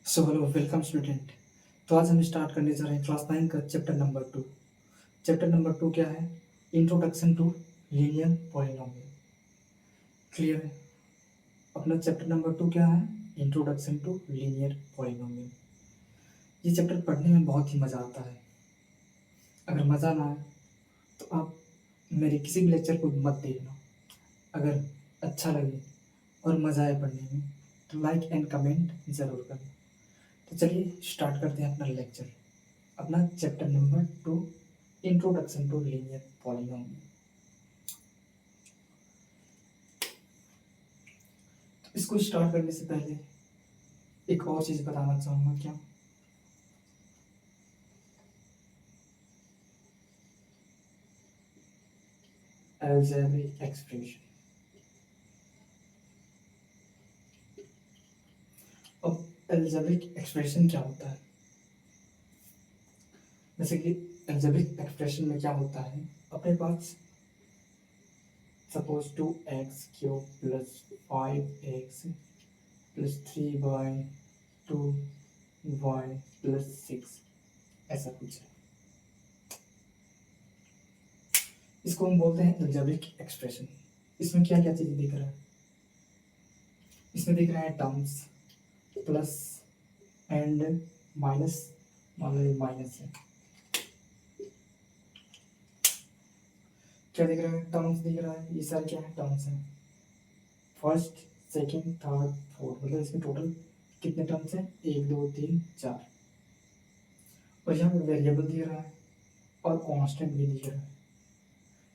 So hello welcome student. तो आज हम स्टार्ट करने जा रहे हैं क्लास 9 का चैप्टर नंबर 2। चैप्टर नंबर 2 क्या है? Introduction to linear polynomial. Clear है? अपना चैप्टर नंबर 2 क्या है? Introduction to linear polynomial. ये चैप्टर पढ़ने में बहुत ही मज़ा आता है। अगर मज़ा ना आए तो आप मेरे किसी भी लेक्चर को मत देखना। अगर अच्छा लगे और मज़ा आए पढ़ने में तो लाइक एंड कमेंट ज़रूर करना। तो चलिए स्टार्ट करते हैं अपना लेक्चर, अपना chapter number 2, introduction to linear polynomial. तो इसको स्टार्ट करने से पहले एक और चीज़ बताना चाहूँगा। क्या? Algebraic expression. अब अलजेब्रिक एक्सप्रेशन क्या होता है? जैसे कि अलजेब्रिक एक्सप्रेशन में क्या होता है, अपने पास suppose 2x³ plus 5x plus 3y 2y plus 6 ऐसा कुछ है। इसको हम बोलते हैं अलजेब्रिक एक्सप्रेशन। इसमें क्या क्या चीज़ दिख रहा है? इसमें दिख रहा है टर्म्स, प्लस एंड माइनस, मान लो माइनस है। क्या दिख रहा है? टर्म्स दिख रहा है। ये सारे क्या है? टर्म्स हैं। फर्स्ट, सेकंड, थर्ड, फोर्थ, मतलब इसमें टोटल कितने टर्म्स हैं? 1 2 3 4। और यहाँ पे वेरिएबल दिख रहा है और कांस्टेंट भी दिख रहा है।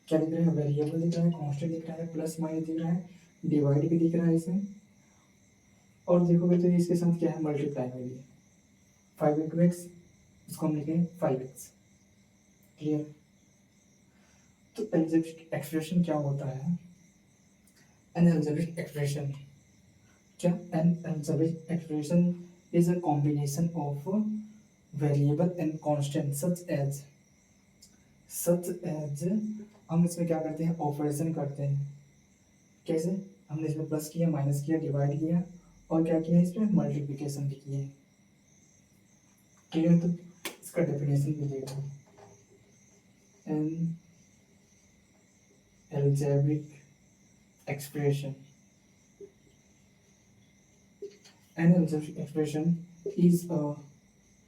क्या दिख रहा है? वेरिएबल दिख रहा है, कांस्टेंट दिख रहा है, प्लस माइनस दिख रहा है, डिवाइड भी दिख रहा है इसमें। और देखोगे तो इसके साथ क्या है? मल्टीप्लाई में भी है। 5 × x, इसको हम लिखें 5x। क्लियर? तो अलजेब्रिक एक्सप्रेशन क्या होता है? एन अलजेब्रिक एक्सप्रेशन क्या? An algebraic expression is a combination of variable and constant such as हम इसमें क्या करते हैं? ऑपरेशन करते हैं। कैसे? हमने इसमें प्लस किया, माइनस किया, डिवाइड किया और क्या किया? इसमें मल्टीप्लिकेशन भी किए। क्लियर? तो इसका डेफिनेशन भी देखो। An algebraic expression. An algebraic expression is a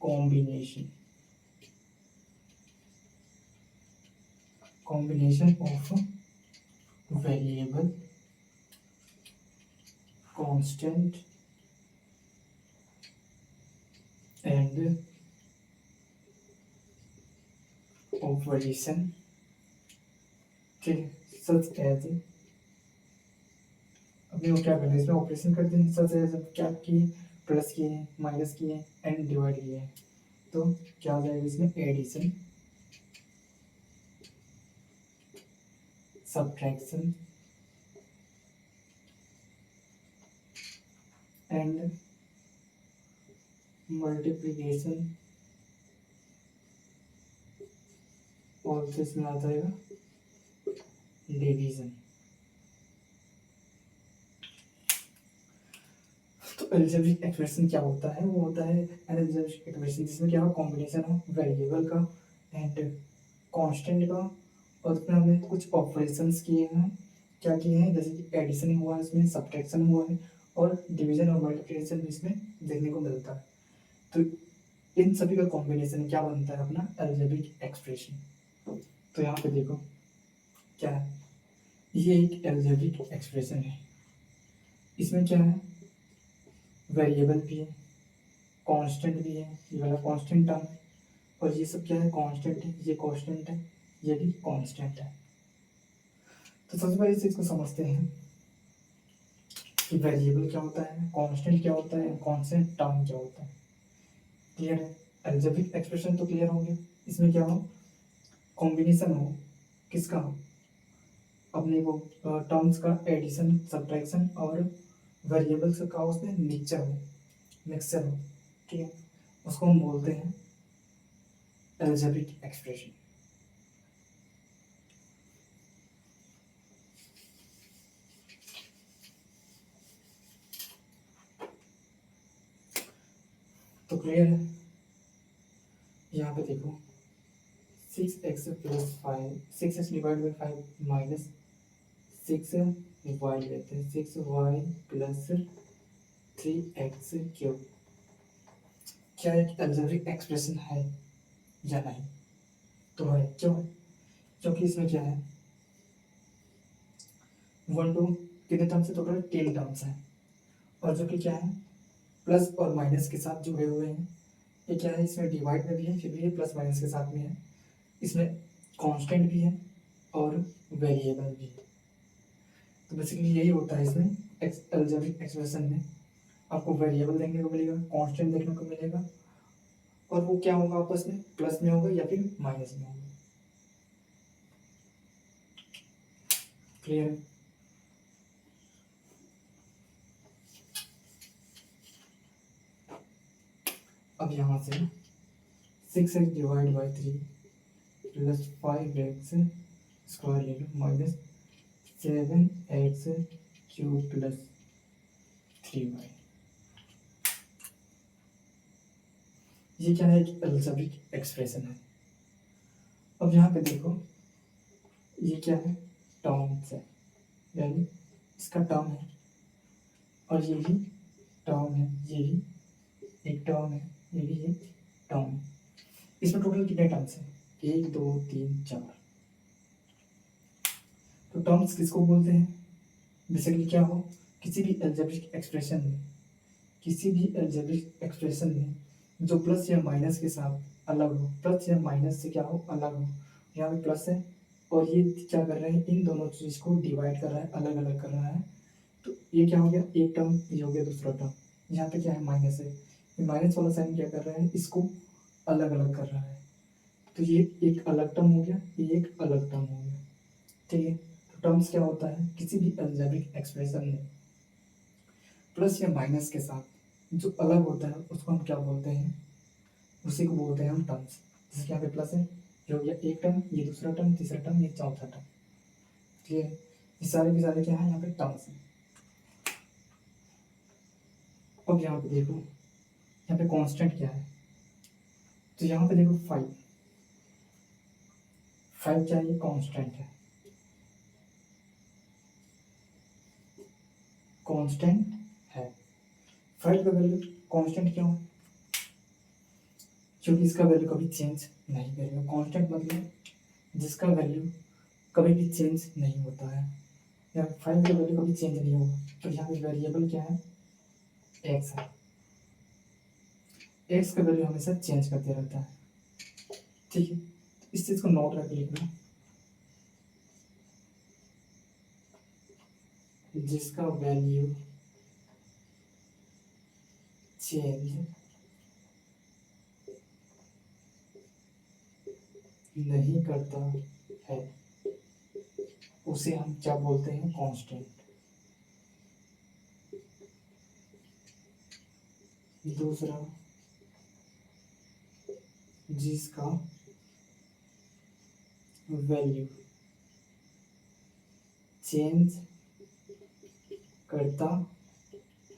combination of variable, constant and operation, such as अपने को क्या करना है? इसमें ऑपरेशन करते हैं। सच एज क्या किए? प्लस किए, माइनस किए एंड डिवाइड किए। तो क्या हो जाएगा इसमें? Addition, subtraction and multiplication. Also इसमें आ जाएगा डिवीजन। तो अलजेब्रिक एक्सप्रेशन क्या होता है? वो होता है एन अलजेब्रिक एक्सप्रेशन जिसमें क्या हो? कॉम्बिनेशन हो वेरिएबल का एंड कांस्टेंट का, और उसमें हमने कुछ ऑपरेशंस किए हैं। क्या किए हैं? जैसे कि एडिशन हुआ है, इसमें सब्ट्रैक्शन हुआ है और डिवीजन और मल्टीप्लिकेशन भी इसमें देखने को मिलता है। तो इन सभी का कॉम्बिनेशन क्या बनता है? अपना अलजेब्रिक एक्सप्रेशन। तो यहाँ पे देखो क्या है, ये एक अलजेब्रिक एक्सप्रेशन है। इसमें क्या है? वेरिएबल भी है, कांस्टेंट भी है, ये वाला कांस्टेंट टर्म, और ये सब क्या है? कांस्टेंट है। ये कांस्टेंट है, ये भी कांस्टेंट है। तो सबसे पहले इस चीज को समझते हैं कि वेरिएबल क्या होता है, कांस्टेंट क्या होता है, कांस्टेंट टर्म क्या होता है। क्लियर है? अलजेब्रिक एक्सप्रेशन तो क्लियर हो गया। इसमें क्या हो? कॉम्बिनेशन हो, किसका हो? अपने वो टर्म्स का एडिशन, सब्ट्रैक्शन और वेरिएबल्स का उसमें मिक्सचर हो। ठीक है? उसको हम बोलते हैं अलजेब्रिक एक्सप्रेशन। तो क्लियर है। यहाँ पे देखो 6x plus 5, 6x divide by 5 minus 6y लेते हैं, 6y प्लस 3x क्यूब। क्या एक अलजेब्रिक एक्सप्रेशन है या नहीं? तो है। क्यों है? क्योंकि इसमें क्या है, 1 2 कितने टर्म्स है, टोटल 10 टर्म्स हैं, और जो कि क्या है प्लस और माइनस के साथ जुड़े हुए हैं। ये क्या है, इसमें डिवाइड में भी है, फिर भी ये प्लस माइनस के साथ में है। इसमें कांस्टेंट भी है और वेरिएबल भी है। तो बेसिकली यही होता है इसमें अलजेब्रिक एक्सप्रेशन में। आपको वेरिएबल देखने को मिलेगा, कांस्टेंट देखने को मिलेगा, और वो क्या होगा आपस में, प्लस में होगा या फिर माइनस में होगा। क्लियर है? अब यहाँ से 6x divide by 3 plus 5x square ले लो minus 7x cube plus 3y। ये क्या है, एक अलजेब्रिक एक्सप्रेशन है। अब यहाँ पे देखो ये क्या है, टर्म्स है, यानी इसका टर्म है और ये भी टर्म है, ये भी एक टर्म है, ये भी एक टर्म है। इसमें टोटल कितने टर्म्स हैं, 1 2 3 4। तो टर्म्स किसको बोलते हैं? बेसिकली क्या हो, किसी भी अलजेब्रिक एक्सप्रेशन में, किसी भी अलजेब्रिक एक्सप्रेशन में जो प्लस या माइनस के साथ अलग हो, प्लस या माइनस से क्या हो, अलग हो। यहाँ पे प्लस है और ये क्या कर रहे हैं, इन दोनों चीज को डिवाइड कर रहा है, अलग अलग कर रहा है। तो ये क्या हो गया, एक टर्म, ये हो गया दूसरा टर्म। यहाँ पे क्या है, माइनस है, ये माइनस वाला साइन क्या कर रहा है, इसको अलग अलग कर रहा है। तो ये एक अलग टर्म हो गया, ये एक अलग टर्म हो गया। ठीक है। तो टर्म्स क्या होता है, किसी भी अलजेब्रिक एक्सप्रेशन में प्लस या माइनस के साथ जो अलग होता है उसको हम क्या बोलते हैं, उसी को बोलते हैं हम टर्म्स। जैसे कि यहाँ पे प्लस है, ये हो गया एक टर्म, ये दूसरा टर्म, तीसरा टर्म, ये चौथा टर्म। ठीक है। ये सारे के सारे क्या है, यहाँ पे टर्म्स हैं। अब यहाँ पे देखो, यहाँ पे कांस्टेंट क्या है, तो यहाँ पे देखो 5, 5 क्या है, ये कांस्टेंट है, कांस्टेंट है। 5 का वैल्यू कांस्टेंट क्यों है, क्योंकि इसका वैल्यू कभी चेंज नहीं करेगा। कांस्टेंट मतलब जिसका वैल्यू कभी भी चेंज नहीं होता है, या 5 का वैल्यू कभी चेंज नहीं होगा। तो यहाँ पे वेरिएबल क्या है, एक्स है, एक्स का वैल्यू हमेशा चेंज करते रहता है। ठीक है। तो इस चीज को नोट रख लिखना, जिसका वैल्यू चेंज नहीं करता है उसे हम क्या बोलते हैं, कांस्टेंट। दूसरा, जिसका वैल्यू चेंज करता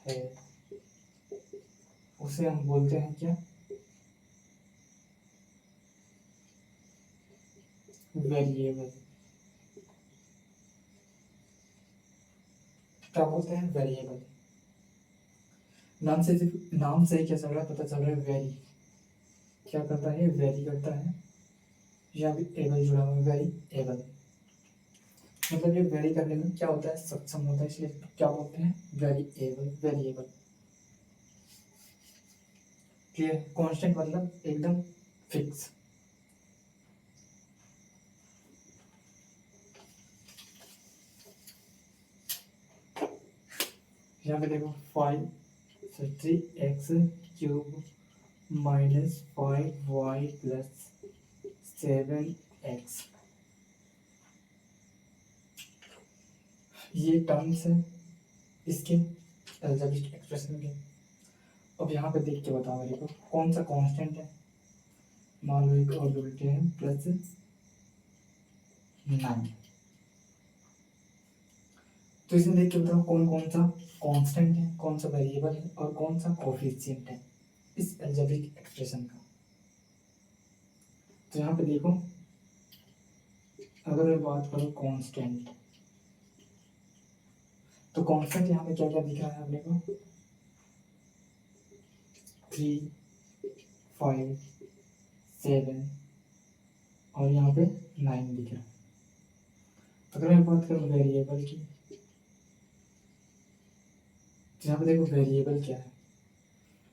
है उसे हम बोलते हैं क्या, वेरिएबल। क्या बोलते हैं, वेरिएबल। नाम से ही क्या चल रहा है, पता चल रहा है, वेरी। क्या करता है, वेरी करता है, या भी एबल जुड़ा हुआ है, वेरी एबल। मतलब ये वेरी करने में क्या होता है, सक्षम होता है, इसलिए क्या बोलते हैं, very able, variable. Clear? Constant मतलब एकदम फिक्स। यहाँ पे देखो 3x cube minus 5y plus 7x, ये टर्म्स है इसके अलजेब्रिक एक्सप्रेशन के। अब यहाँ पे देख के बताओ मेरे को कौन सा कांस्टेंट है। मान लो एक ऑर्बिटल है प्लस 9, तो इसमें देख के बताओ कौन कौन सा कांस्टेंट है, कौन सा वेरिएबल है और कौन सा कोफिशिएंट है। इस अलजेब्रिक एक्सप्रेशन का। तो यहाँ पे देखो, अगर मैं बात करूँ कांस्टेंट, तो कांस्टेंट यहाँ पे क्या क्या दिख रहा है अपने को, 3, 5, 7 और यहाँ पे 9 दिख रहा है। अगर मैं बात करूँ वेरिएबल की, तो यहाँ पे देखो वेरिएबल क्या है,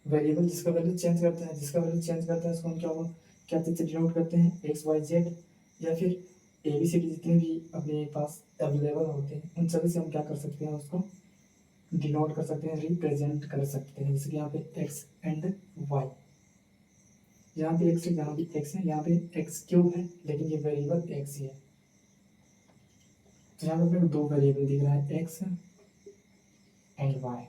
वेरिएबल जिसका वैल्यू चेंज करता है, उसको हम क्या से डिनोट करते हैं, एक्स वाई जेड, या फिर ए बी सी डी जितने भी अपने पास अवेलेबल होते हैं उन सभी से हम क्या कर सकते हैं, उसको डिनोट कर सकते हैं, रिप्रेजेंट कर सकते हैं। जैसे कि यहाँ पे एक्स एंड वाई, यहाँ पे एक्स है, यहाँ भी एक्स है, यहाँ पे एक्स क्यूब है, लेकिन ये वेरिएबल एक्स ही है। तो यहाँ पे अपने को दो वेरिएबल दिख रहा है, एक्स एंड वाई।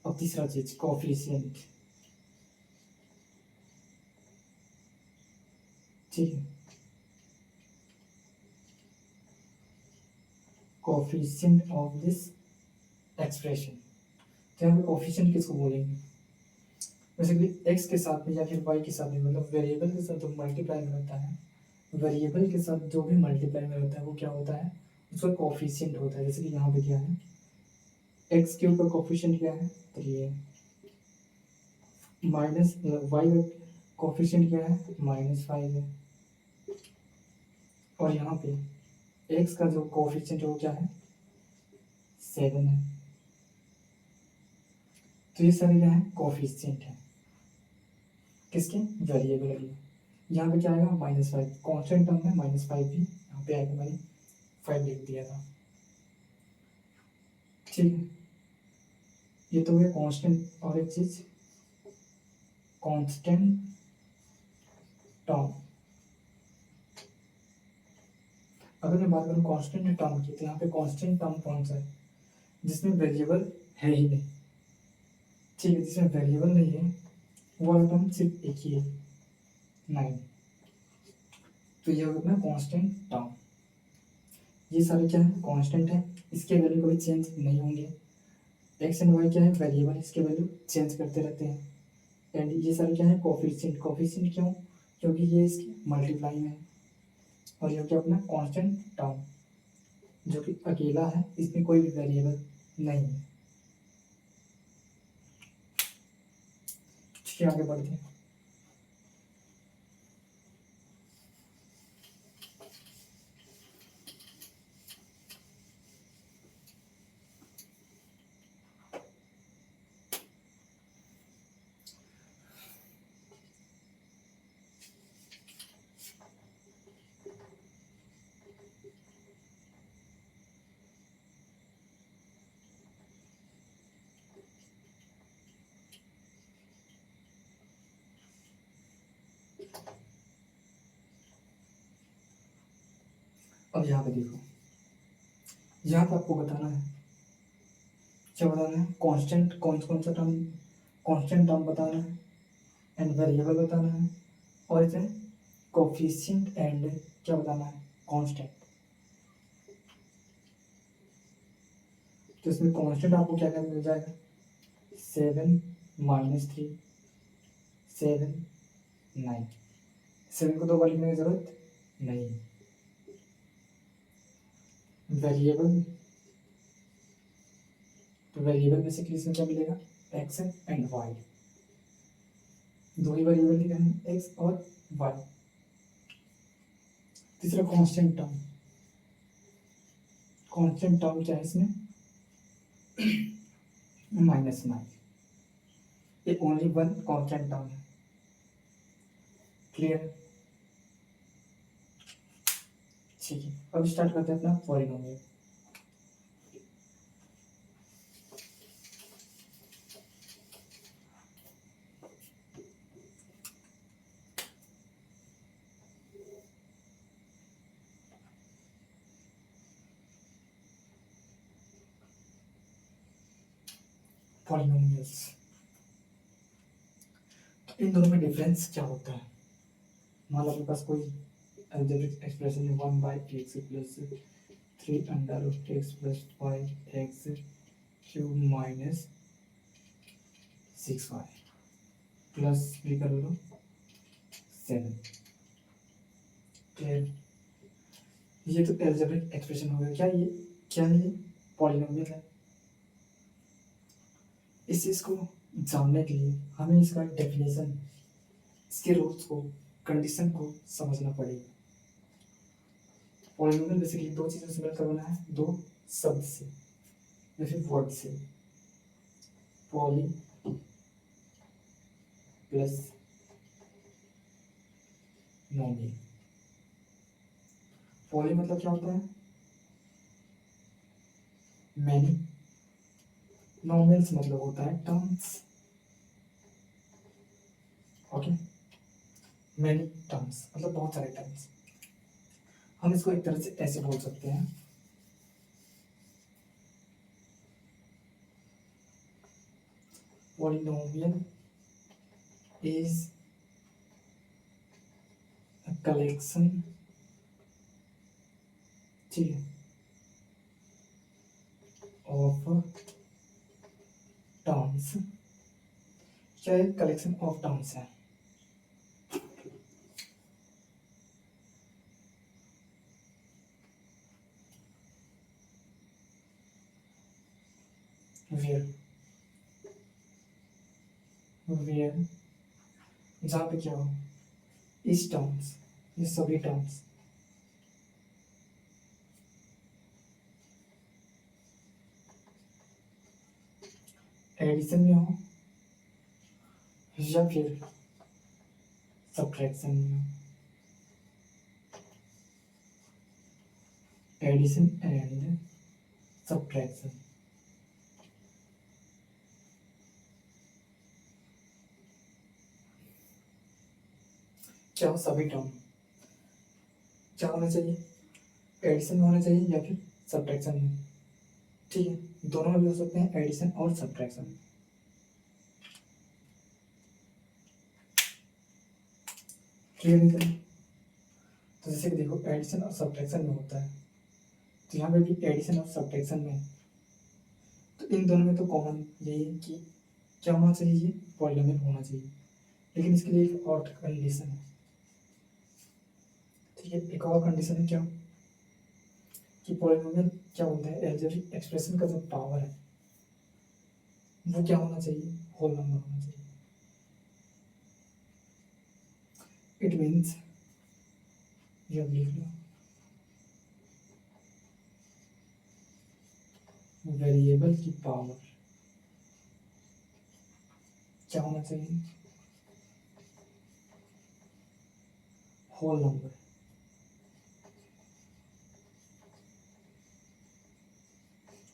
और तीसरा चीज कोफिशिएंट, ठीक है, कोफिशिएंट ऑफ दिस एक्सप्रेशन। तो यहाँ पे कोफिशिएंट किसको बोलेंगे, बेसिकली एक्स के साथ में या फिर वाई के साथ में, मतलब वेरिएबल के साथ जो मल्टीप्लाई में होता है, वेरिएबल के साथ जो भी मल्टीप्लाई में होता है वो क्या होता है, उसका कोफिशिएंट होता है। जैसे कि यहाँ पे क्या है, एक्स क्यूब का कोफिशिएंट क्या है, 3 है, माइनस वाई का कोफिशिएंट क्या है, -5 है, और यहाँ पे एक्स का जो कोफिशिएंट है वो क्या है, 7 है। तो ये सारे क्या है, कोफिशिएंट है किसके, वेरिएबल के। यहाँ पे क्या आएगा, -5, कॉन्स्टेंट टर्म में -5 भी यहाँ पे आएगा, मैंने 5 लिख दिया था, ठीक है। ये तो है कांस्टेंट, और एक चीज कांस्टेंट टर्म। अगर मैं बात करूँ कांस्टेंट टर्म की, तो यहाँ पे कांस्टेंट टर्म कौन सा है, जिसमें वेरिएबल है ही नहीं, ठीक है, जिसमें वेरिएबल नहीं है वो वाला टर्म सिर्फ एक ही है, 9। तो ये होगा अपना कांस्टेंट टर्म। ये सारे क्या है, कांस्टेंट है, इसके वैल्यू कभी चेंज नहीं होंगे। एक्स एंड वाई क्या है, वेरिएबल, इसके वैल्यू चेंज करते रहते हैं। एंड ये सारे क्या है, कोफिशिएंट, कोफिशिएंट क्यों, क्योंकि ये इसकी मल्टीप्लाई में है। और ये क्या अपना कांस्टेंट टर्म, जो कि अकेला है, इसमें कोई भी वेरिएबल नहीं है। ठीक है, आगे बढ़ते हैं। अब यहाँ पे देखो, यहाँ पे आपको बताना है, क्या बताना है, कांस्टेंट कौन कौन सा टर्म, कांस्टेंट टर्म बताना है, एंड वेरिएबल बताना है, और इसे कोफिशिएंट एंड क्या बताना है, कांस्टेंट। तो इसमें कांस्टेंट आपको क्या क्या मिल जाएगा, 7, -3, 7, 9। 7 को दो बार लिखने की जरूरत नहीं। वेरिएबल, तो वेरिएबल बेसिकली इसमें क्या मिलेगा, एक्स एंड वाई, दो ही वेरिएबल दिख रहे हैं, एक्स और वाई। तीसरा कांस्टेंट टर्म, कांस्टेंट टर्म क्या है इसमें, -9, ये ओनली वन कांस्टेंट टर्म है, क्लियर। ठीक है, अब स्टार्ट करते हैं अपना पॉलिनोमियल। पॉलिनोमियल्स, तो इन दोनों में डिफरेंस क्या होता है, मान लो आपके पास कोई अलजेब्रिक एक्सप्रेशन है, 1/x plus 3 under root x plus 5x cube minus 6y plus भी कर लो 7। क्लियर? ये तो एल्जेब्रिक एक्सप्रेशन हो गया। क्या ये पॉलिनोमियल है। इस चीज को जानने के लिए हमें इसका डेफिनेशन, इसके रूल्स को, कंडीशन को समझना पड़ेगा। पॉलिनोमियल बेसिकली दो चीजों से मिलकर बना है, दो शब्द से या फिर वर्ड से। Poly plus नोमियल। पॉली मतलब क्या होता है, मैनी। नोमियल्स मतलब होता है टर्म्स। ओके, मैनी टर्म्स मतलब बहुत सारे टर्म्स। हम इसको एक तरह से ऐसे बोल सकते हैं, पॉलिनोमियल इज अ कलेक्शन, ठीक है, ऑफ टर्म्स। क्या है, कलेक्शन ऑफ टर्म्स है। वेयर जहाँ पे क्या हो, इस टर्म्स, ये सभी टर्म्स एडिशन में हो या फिर सब्ट्रैक्शन में हो। Addition and subtraction. क्या हो, सभी टर्म क्या होना चाहिए, एडिशन में होना चाहिए या फिर सब्ट्रैक्शन में। ठीक है, दोनों में भी हो सकते हैं, एडिशन और सब्ट्रैक्शन। क्लियर नहीं? तो जैसे कि देखो, एडिशन और सब्ट्रैक्शन में होता है, तो यहाँ पे भी एडिशन और सब्ट्रैक्शन में, तो इन दोनों में तो कॉमन यही है कि क्या होना चाहिए, ये पॉलिनोमियल होना चाहिए। लेकिन इसके लिए एक और कंडीशन है। ठीक है, एक और कंडीशन है क्या, कि पॉलिनोमियल क्या होता है, एल्जेब्रिक एक्सप्रेशन का जो पावर है वो क्या होना चाहिए, होल नंबर होना चाहिए। इट मीन्स ये अब लिख लो, वेरिएबल की पावर क्या होना चाहिए, होल नंबर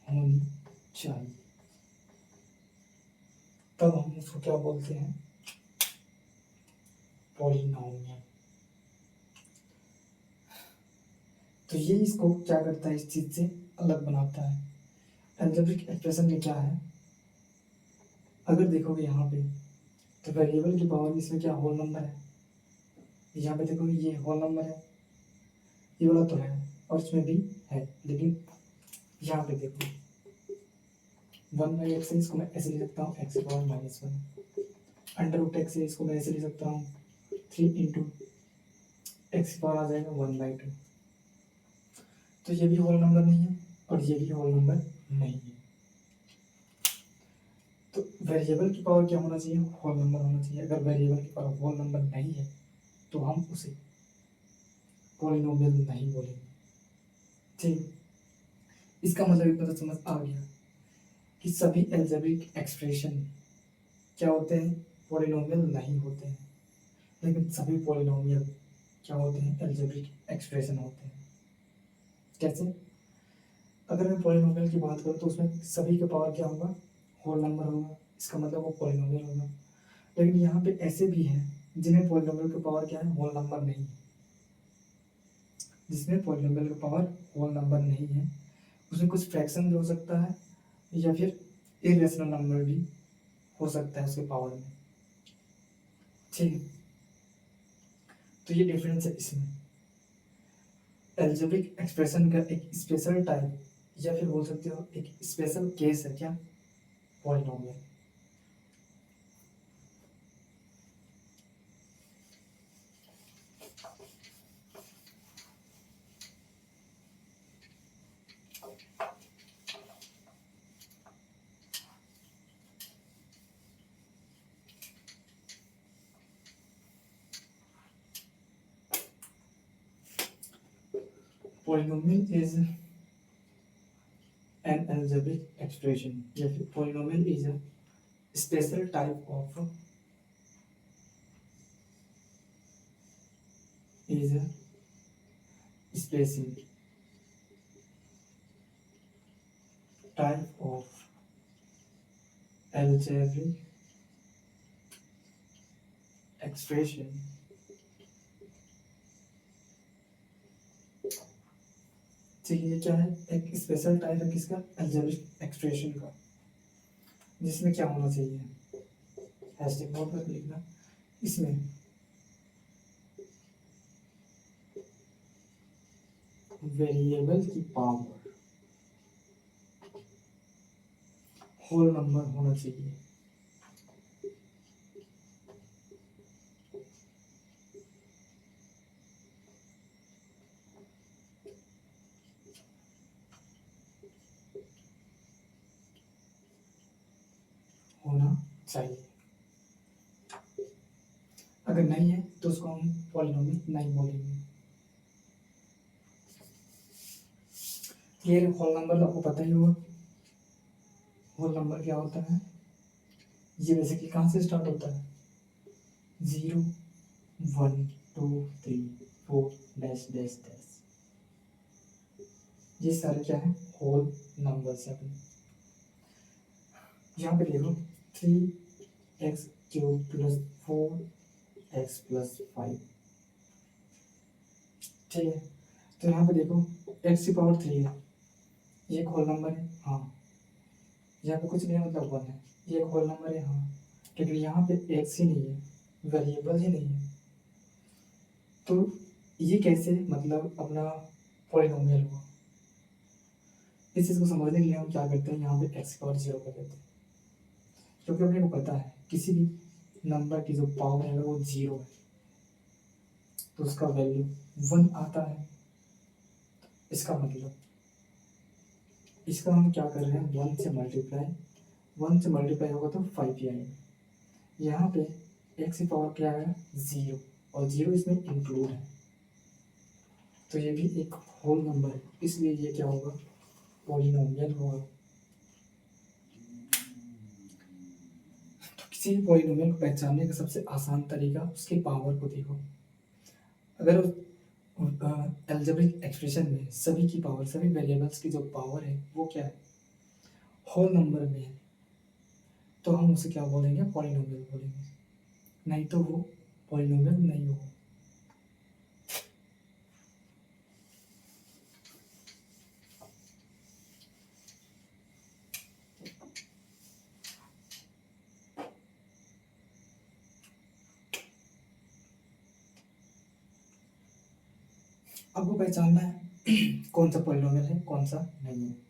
होनी चाहिए। तब हम उसको क्या बोलते हैं, पॉलिनोमियल। तो ये इसको क्या करता है, इस चीज से अलग बनाता है। एल्जेब्रिक एक्सप्रेशन में क्या है, अगर देखोगे यहाँ पे, तो वेरिएबल की पावर इसमें क्या होल नंबर है। यहाँ पे देखो, ये होल नंबर है, ये वाला तो है और इसमें भी है, लेकिन यहाँ पे देखो 1/x है, इसको मैं ऐसे लिख सकता हूँ x power -1। Under root x है, इसको मैं ऐसे लिख सकता हूँ 3 इंटू एक्स पावर आ जाएगा 1/2। तो ये भी होल नंबर नहीं है और ये भी होल नंबर नहीं है। तो वेरिएबल की पावर क्या होना चाहिए, होल नंबर होना चाहिए। अगर वेरिएबल की पावर होल नंबर नहीं है तो हम उसे पॉलिनोमियल नहीं बोलेंगे। ठीक, इसका मतलब इतना तो समझ आ गया कि सभी एल्जेब्रिक एक्सप्रेशन क्या होते हैं, पॉलिनोमियल नहीं होते हैं। लेकिन सभी पॉलिनोमियल क्या होते हैं, एल्जेब्रिक एक्सप्रेशन होते हैं। कैसे, अगर मैं पॉलिनोमियल की बात करूँ तो उसमें सभी का पावर क्या होगा, होल नंबर होगा, इसका मतलब वो पॉलिनोमियल होगा। लेकिन यहाँ पे ऐसे भी हैं जिन्हें पॉलिनोमियल का पावर क्या है, होल नंबर नहीं है। जिसमें पॉलिनोमियल का पावर होल नंबर नहीं है, उसमें कुछ फ्रैक्शन भी हो सकता है या फिर इरेशनल नंबर भी हो सकता है उसके पावर में। ठीक है, तो ये डिफरेंस है इसमें। एल्जेब्रिक एक्सप्रेशन का एक स्पेशल टाइप या फिर बोल सकते हो एक स्पेशल केस है क्या, polynomial. polynomial is an algebraic expression, या फिर polynomial is a special type of is a special type of algebraic expression ठीक है। ये क्या है, एक स्पेशल टाइप है किसका, अलजेब्रिक एक्सप्रेशन का, जिसमें क्या होना चाहिए, हैशटैग नोट पर लिखना, इसमें वेरिएबल की पावर होल नंबर होना चाहिए। होना चाहिए, अगर नहीं है तो उसको हम पॉलिनोमियल नहीं बोलेंगे। ये होल नंबर तो आपको पता ही होगा, होल नंबर क्या होता है, ये बेसिकली कहाँ से स्टार्ट होता है, 0 1 2 3 4 डैश डैश डैश, ये सारे क्या है, होल नंबर्स है। यहाँ पे देखो 3x³ + 4x + 5, ठीक है। तो यहाँ पे देखो x की पावर 3 है, ये एक होल नंबर है, हाँ। यहाँ पे कुछ नहीं है, मतलब 1 है, ये एक होल नंबर है, हाँ। क्योंकि यहाँ पे x ही नहीं है, वेरिएबल ही नहीं है, तो ये कैसे मतलब अपना पॉलिनोमियल हुआ। इस चीज़ को समझने के लिए हम क्या करते हैं, यहाँ पे x की पावर 0 कर देते हैं, क्योंकि अपने को पता है किसी भी नंबर की जो पावर है अगर वो 0 है तो उसका वैल्यू 1 आता है। इसका मतलब इसका हम क्या कर रहे हैं, 1 से मल्टीप्लाई होगा तो 5 ही आएगा। यहाँ पे x की पावर क्या है, 0, और 0 इसमें इंक्लूड है, तो ये भी एक होल नंबर है, इसलिए ये क्या होगा, पॉलिनोमियल होगा। तो किसी भी पॉलिनोमियल को पहचानने का सबसे आसान तरीका उसकी पावर को देखो। अगर अलजेब्रिक एक्सप्रेशन में सभी की पावर, सभी वेरिएबल्स की जो पावर है वो क्या है, होल नंबर में है, तो हम उसे क्या बोलेंगे, पॉलिनोमियल बोलेंगे, नहीं तो वो पॉलिनोमियल नहीं होगा। आपको पहचानना है कौन सा पॉलिनोमियल है कौन सा नहीं है।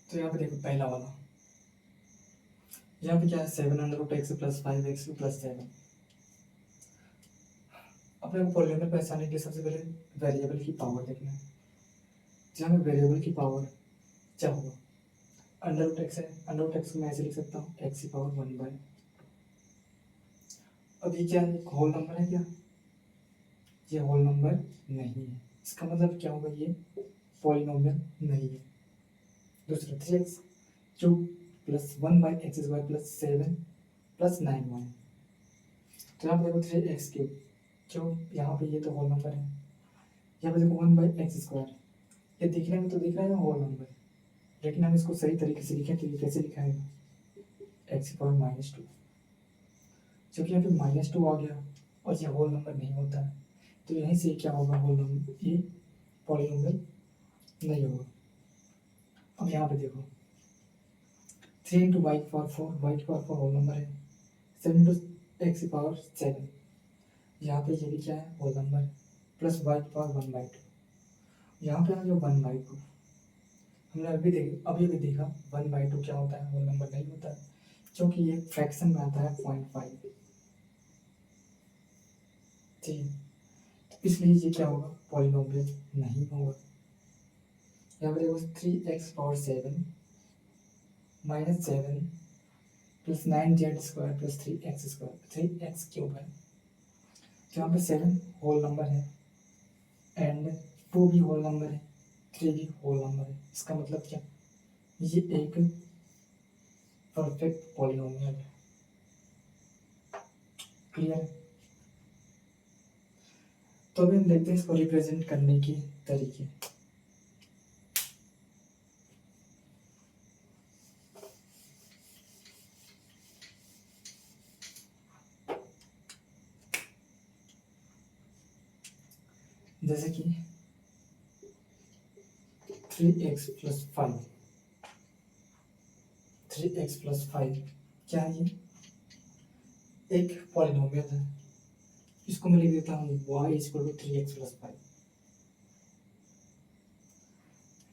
तो यहाँ पे देखो पहला वाला, यहाँ पे क्या है, 7√x + 5x + 7। अपने को पॉलिनोमियल पहचानने के लिए सबसे पहले वेरिएबल की पावर देखना है। जहाँ पे वेरिएबल की पावर क्या होगा, √x है, √x को मैं ऐसे लिख सकता हूँ x की पावर 1/। अब ये क्या है, होल नंबर है क्या, ये होल नंबर नहीं है, इसका मतलब क्या होगा, ये पॉलिनोमियल नहीं है। दूसरा 3x³ + 1/x² + 7 + 9y, तो यहाँ पे देखो 3x³ क्यों, यहाँ पे ये तो होल नंबर है, यहाँ पे देखो 1/x², ये दिखने में तो दिख रहा है ना होल नंबर, लेकिन हम इसको सही तरीके से लिखें तो ये कैसे लिखा है, x की पावर -2। क्योंकि यहाँ पे -2 आ गया और ये होल नंबर नहीं होता है, तो यहीं से क्या होगा, होल नंबर, ये पॉलीनोमियल नहीं होगा। अब यहाँ पे देखो 3 इंटू वाई पावर 4, वाई की पावर 4 होल नंबर है, 7 इंटू एक्स की पावर 7, यहाँ पे ये भी क्या है, होल नंबर है, प्लस वाई की पावर 1/2। यहाँ पे आ गया 1/2। हमने अभी भी देखा 1/2 क्या होता है, होल नंबर नहीं होता है, क्योंकि ये फ्रैक्शन में आता है 0.5। ठीक है, तो इसलिए ये क्या होगा, पॉलीनोमियल नहीं होगा। यहाँ पे देखो 3x power 7 minus 7 plus 9z² plus 3x², 3x³ है, तो यहाँ पे 7 होल नंबर है एंड 2 भी होल नंबर है, 3 भी होल नंबर है। इसका मतलब क्या, ये एक परफेक्ट पॉलीनोमियल है। क्लियर है? तो अभी हम देखते हैं इसको रिप्रेजेंट करने के तरीके। जैसे कि 3x प्लस 5, 3x प्लस 5 क्या है, ये एक पॉलीनोमियल है। इसको मैं लिख देता हूँ y equal to 3x plus 5।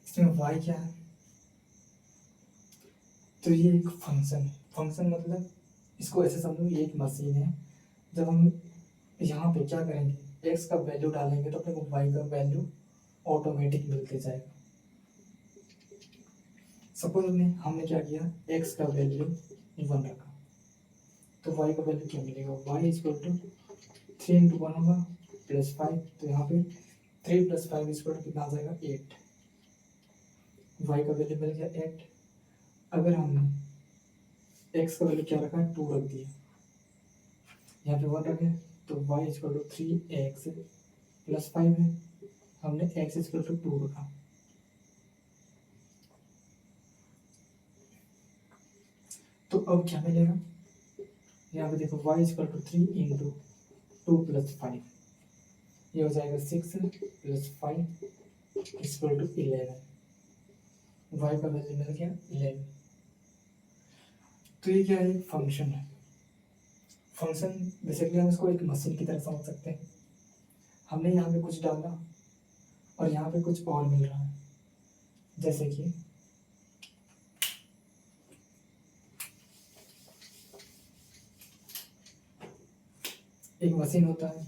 इसमें y क्या है, तो ये एक फंक्शन है। फंक्शन मतलब इसको ऐसे समझो, ये एक मशीन है। जब हम यहाँ पे क्या करेंगे, x का वैल्यू डालेंगे तो अपने को y का वैल्यू ऑटोमेटिक मिलते जाएगा। सपोज हमने क्या किया, x का वैल्यू 1 रखा, तो y का वैल्यू क्या मिलेगा, y इक्वल टू 3 इंटू 1 होगा प्लस 5, तो यहाँ पे 3 प्लस 5 इक्वल टू कितना आ जाएगा, 8। y का वैल्यू मिल गया 8। अगर हमने x का वैल्यू क्या रखा है, 2 रख दिया, यहाँ पे 1 रखे, तो y equal to 3x plus 5 है, हमने x इक्वल टू 2 रखा। तो अब क्या मिलेगा, यहाँ पे देखो y equal to 3 into 2 plus 5, ये हो जाएगा 6 प्लस 5 इक्वल टू 11। y का वैल्यू मिल गया 11। तो ये क्या है, फंक्शन है। फंक्शन बेसिकली हम इसको एक मशीन की तरह समझ सकते हैं। हमने यहाँ पे कुछ डाला और यहाँ पे कुछ और मिल रहा है, जैसे कि एक मशीन होता है,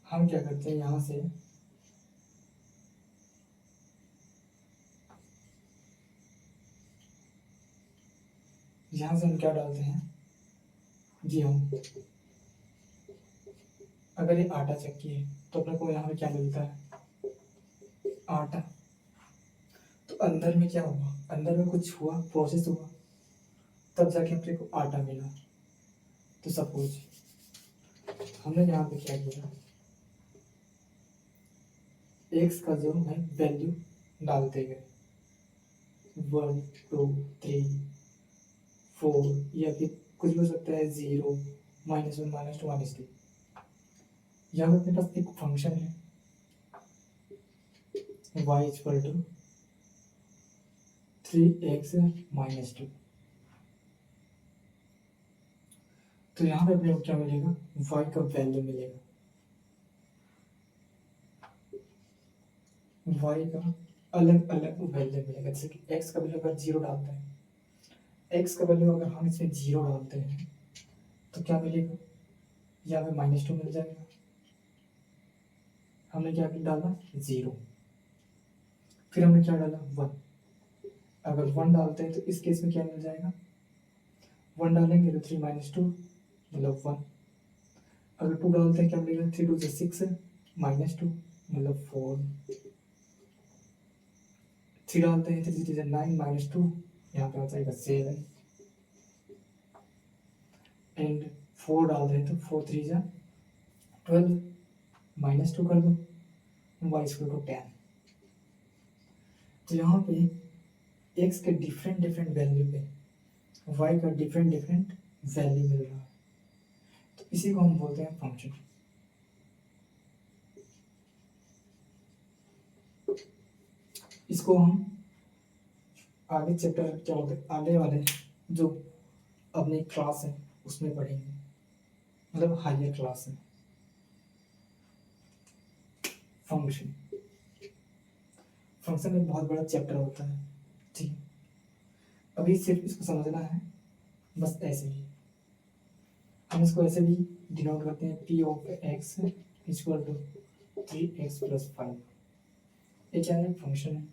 हम क्या करते हैं, यहाँ से हम क्या डालते हैं जी, हम अगर ये आटा चक्की है तो अपने को यहाँ पे क्या मिलता है, आटा। तो अंदर में क्या हुआ, अंदर में कुछ हुआ, प्रोसेस हुआ, तब जाके अपने को आटा मिला। तो सपोज हमने यहाँ पे क्या किया, एक्स का जो है वैल्यू डालते गए, 1 2 3 4, या फिर कुछ भी हो सकता है, 0 -1 -2 -3। यहाँ पे अपने पास एक फंक्शन है y इक्वल टू 3x -2। तो यहाँ पे अपने को क्या मिलेगा, y का वैल्यू मिलेगा, y का अलग अलग वैल्यू मिलेगा। जैसे कि x का वैल्यू अगर 0 डालते हैं, x का वैल्यू अगर हम इसमें 0 डालते हैं तो क्या मिलेगा, यहाँ पे -2 मिल जाएगा। हमने क्या डाला, 0, फिर हमने क्या डाला, 1। अगर 1 डालते हैं तो इस केस में क्या मिल जाएगा, 1 डालेंगे तो 3 -2 मतलब 1। अगर 2 डालते हैं क्या मिलेगा, 3 2 6 -2 मतलब 4। 3 डालते हैं 3 3 9 -2, यहाँ पे आ जाएगा 7। एंड 4 डाल रहे हैं तो 4 3 12, -2 कर दो, y इक्वल टू 10। तो यहाँ पे x के डिफरेंट डिफरेंट वैल्यू पे y का डिफरेंट डिफरेंट वैल्यू मिल रहा है, तो इसी को हम बोलते हैं फंक्शन। इसको हम आगे चैप्टर क्या बोलते हैं, आगे वाले जो अपनी क्लास है उसमें पढ़ेंगे, मतलब हायर क्लास में। फंक्शन, फंक्शन एक बहुत बड़ा चैप्टर होता है, ठीक है। अभी सिर्फ इसको समझना है, बस ऐसे ही हम इसको ऐसे भी डिनोट करते हैं, P of X equal to 3x+5। ये क्या है, फंक्शन है।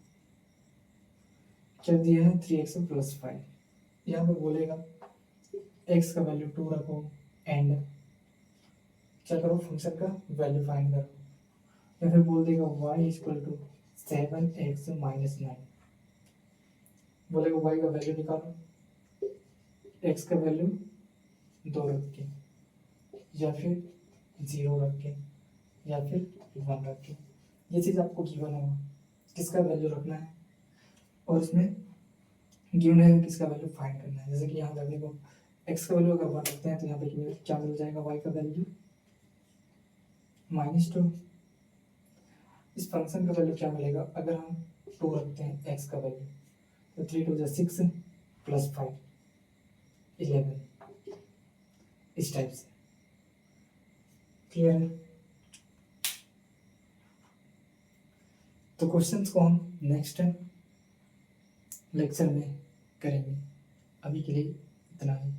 क्या दिया है, 3x+5। यहाँ पे बोलेगा x का वैल्यू 2 रखो एंड क्या करो, फंक्शन का वैल्यू फाइंड करो, या फिर बोल देगा y इक्वल टू 7x-9। बोलेगा y का वैल्यू निकालो, x का वैल्यू 2 रख के, या फिर 0 रख के, या फिर 1 रख के। ये चीज़ आपको गिवन होगा किसका वैल्यू रखना है, और उसमें गिवन है किसका वैल्यू फाइंड करना है। जैसे कि यहाँ पे देखो x का वैल्यू अगर 1 रखते हैं तो यहाँ पे क्या मिल जाएगा, y का वैल्यू -2। इस फंक्शन का वैल्यू क्या मिलेगा, अगर हम 2 रखते हैं x का वैल्यू, तो 3 2 6 + 5 11, इस टाइप से। क्लियर है। तो क्वेश्चंस को हम नेक्स्ट लेक्चर में करेंगे, अभी के लिए इतना ही।